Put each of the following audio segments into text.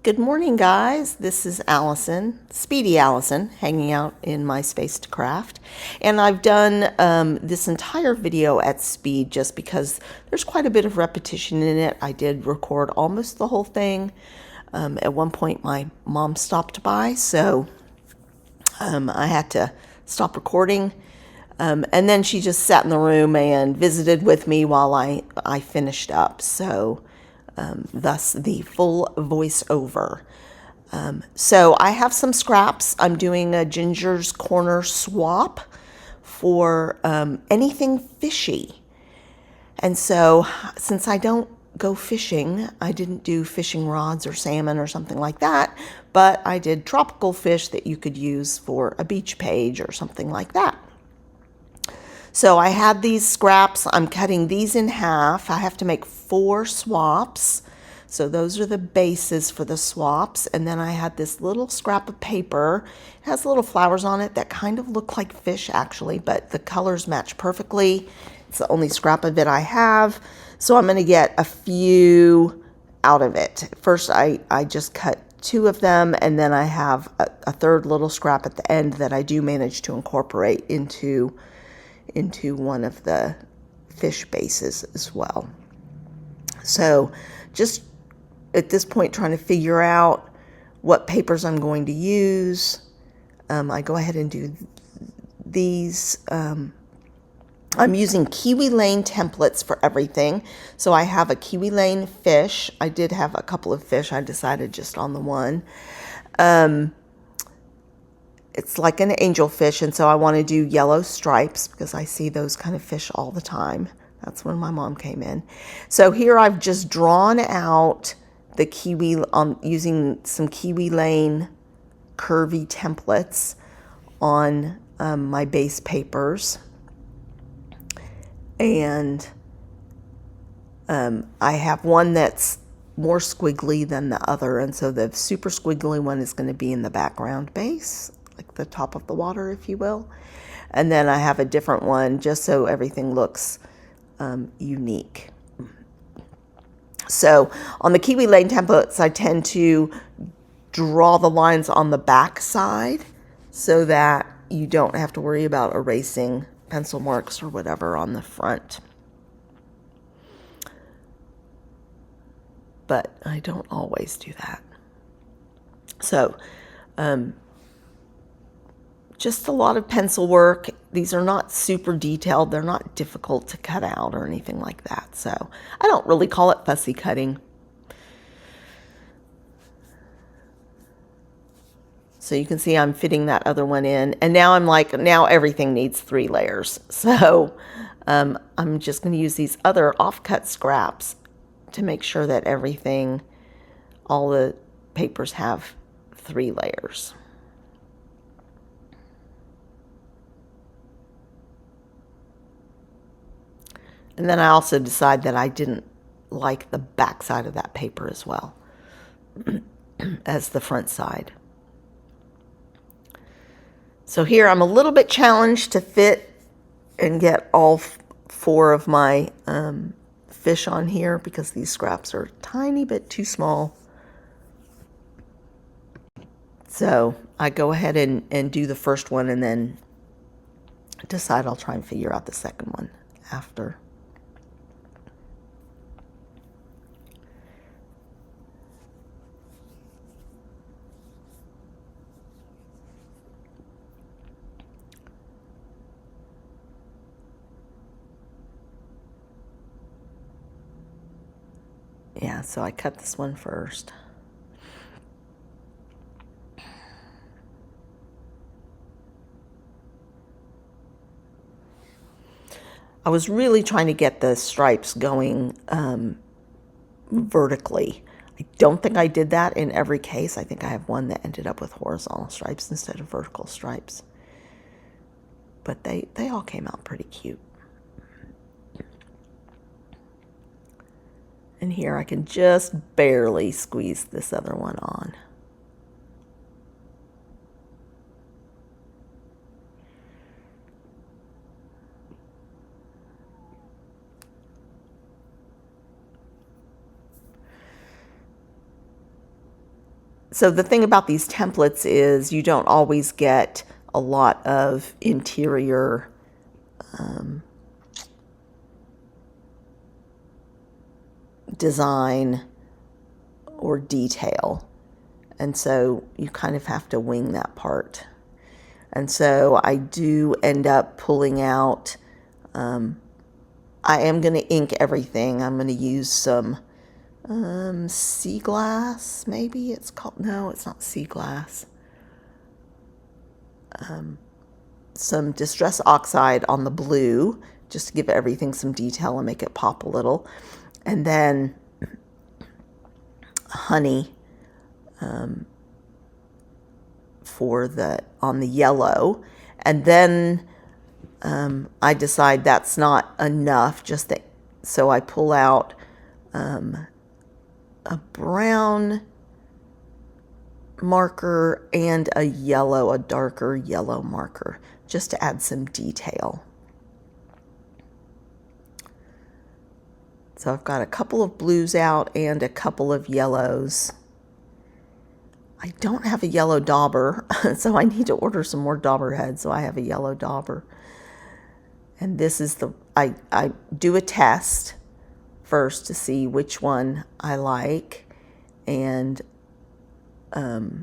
Good morning, guys. This is Allison, Speedy Allison, hanging out in my space to craft. And I've done this entire video at speed just because there's quite a bit of repetition in it. I did record almost the whole thing. At one point, my mom stopped by, so I had to stop recording. And then she just sat in the room and visited with me while I finished up. So thus the full voiceover. So I have some scraps. I'm doing a Ginger's Corner swap for anything fishy. And so since I don't go fishing, I didn't do fishing rods or salmon or something like that, but I did tropical fish that you could use for a beach page or something like that. So I had these scraps. I'm cutting these in half. I have to make 4 swaps. So those are the bases for the swaps. And then I had this little scrap of paper. It has little flowers on it that kind of look like fish actually, but the colors match perfectly. It's the only scrap of it I have. So I'm going to get a few out of it. First, I just cut 2 of them, and then I have a third little scrap at the end that I do manage to incorporate into one of the fish bases as well. So just at this point trying to figure out what papers I'm going to use. I go ahead and do these. I'm using Kiwi Lane templates for everything. So I have a Kiwi Lane fish. I did have a couple of fish. I decided just on the one. It's like an angelfish, and so I want to do yellow stripes because I see those kind of fish all the time. That's when my mom came in. So here I've just drawn out the kiwi using some Kiwi Lane curvy templates on my base papers. And I have one that's more squiggly than the other, and so the super squiggly one is going to be in the background base, like the top of the water, if you will. And then I have a different one just so everything looks unique. So on the Kiwi Lane templates, I tend to draw the lines on the back side so that you don't have to worry about erasing pencil marks or whatever on the front. But I don't always do that. So just a lot of pencil work. These are not super detailed. They're not difficult to cut out or anything like that. So I don't really call it fussy cutting. So you can see I'm fitting that other one in. And now I'm like, now everything needs 3 layers. So I'm just going to use these other offcut scraps to make sure that everything, all the papers have 3 layers. And then I also decide that I didn't like the back side of that paper as well as the front side. So here I'm a little bit challenged to fit and get all 4 of my fish on here because these scraps are a tiny bit too small. So I go ahead and do the first one and then decide I'll try and figure out the second one after. Yeah, so I cut this one first. I was really trying to get the stripes going vertically. I don't think I did that in every case. I think I have one that ended up with horizontal stripes instead of vertical stripes. But they all came out pretty cute. And here I can just barely squeeze this other one on. So the thing about these templates is you don't always get a lot of interior design or detail. And so you kind of have to wing that part. And so I do end up pulling out, I am going to ink everything. I'm going to use some sea glass, maybe it's called. No, it's not sea glass. Some Distress Oxide on the blue, just to give everything some detail and make it pop a little. And then honey on the yellow. And then I decide that's not enough, so I pull out a brown marker and a darker yellow marker, just to add some detail. So I've got a couple of blues out and a couple of yellows. I don't have a yellow dauber, so I need to order some more dauber heads so I have a yellow dauber. And this is I do a test first to see which one I like. And, oh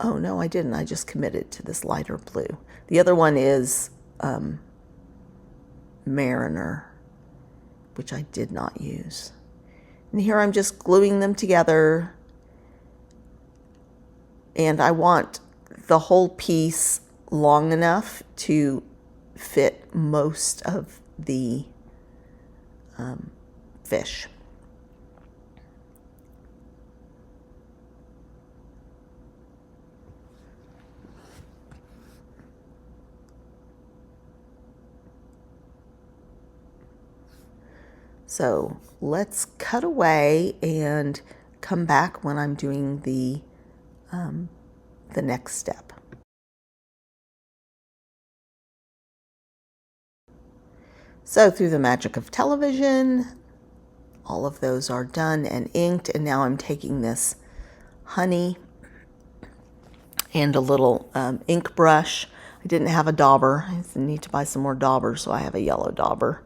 no, I didn't. I just committed to this lighter blue. The other one is Mariner, which I did not use. And here I'm just gluing them together. And I want the whole piece long enough to fit most of the fish. So let's cut away and come back when I'm doing the next step. So through the magic of television, all of those are done and inked, and now I'm taking this honey and a little ink brush. I didn't have a dauber. I need to buy some more daubers, so I have a yellow dauber.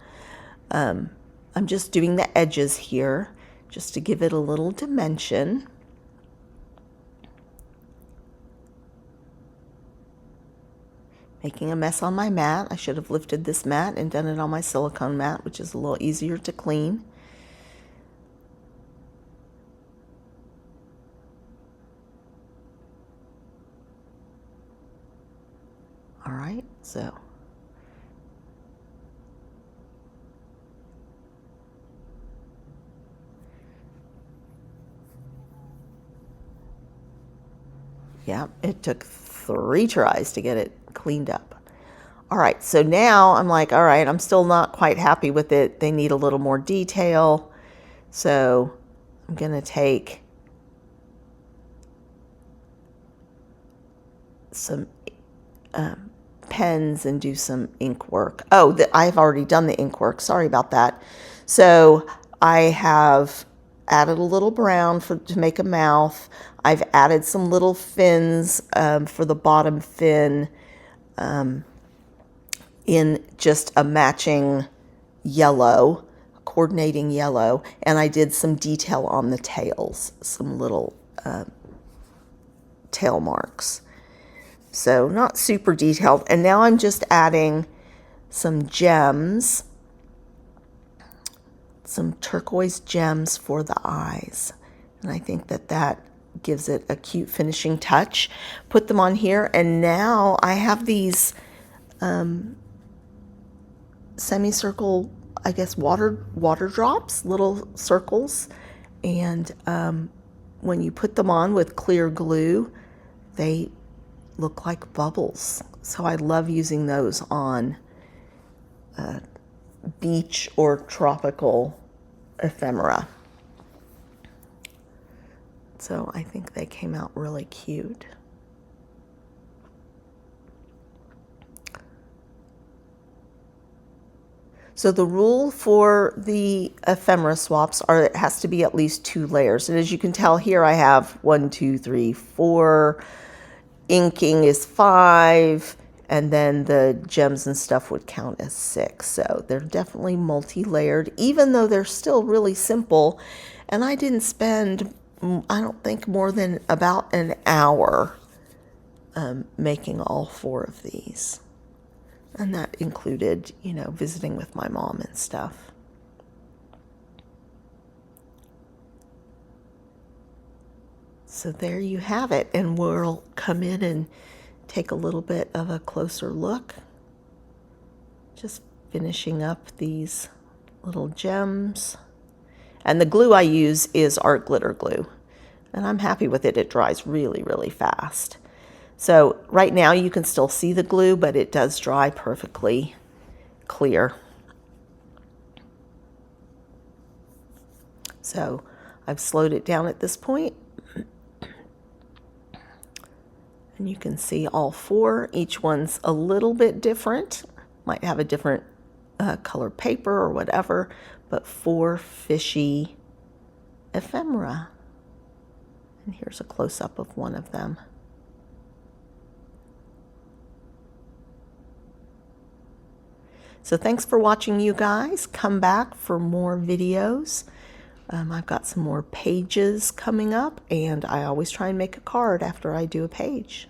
I'm just doing the edges here just to give it a little dimension. Making a mess on my mat. I should have lifted this mat and done it on my silicone mat, which is a little easier to clean. All right, so yeah, it took 3 tries to get it cleaned up. All right, so now I'm like, all right, I'm still not quite happy with it. They need a little more detail. So I'm gonna take some pens and do some ink work. Oh, I've already done the ink work. Sorry about that. So I have added a little brown to make a mouth. I've added some little fins for the bottom fin in just a matching yellow, coordinating yellow, and I did some detail on the tails, some little tail marks. So not super detailed. And now I'm just adding some gems, some turquoise gems for the eyes. And I think that gives it a cute finishing touch. Put them on here, and now I have these semicircle, I guess, water drops, little circles. And when you put them on with clear glue, they look like bubbles. So I love using those on beach or tropical ephemera. So I think they came out really cute. So So the rule for the ephemera swaps are it has to be at least 2 layers. And as you can tell here, I have 1, 2, 3, 4. Inking is 5. And then the gems and stuff would count as 6. So they're definitely multi-layered, even though they're still really simple. And I didn't spend, I don't think, more than about an hour making all 4 of these. And that included, you know, visiting with my mom and stuff. So there you have it. And we'll come in and take a little bit of a closer look. Just finishing up these little gems. And the glue I use is art glitter glue. And I'm happy with it. It dries really, really fast. So right now you can still see the glue, but it does dry perfectly clear. So I've slowed it down at this point. And you can see all 4. Each one's a little bit different. Might have a different color paper or whatever, but 4 fishy ephemera. And here's a close-up of one of them. So thanks for watching, you guys. Come back for more videos. I've got some more pages coming up, and I always try and make a card after I do a page.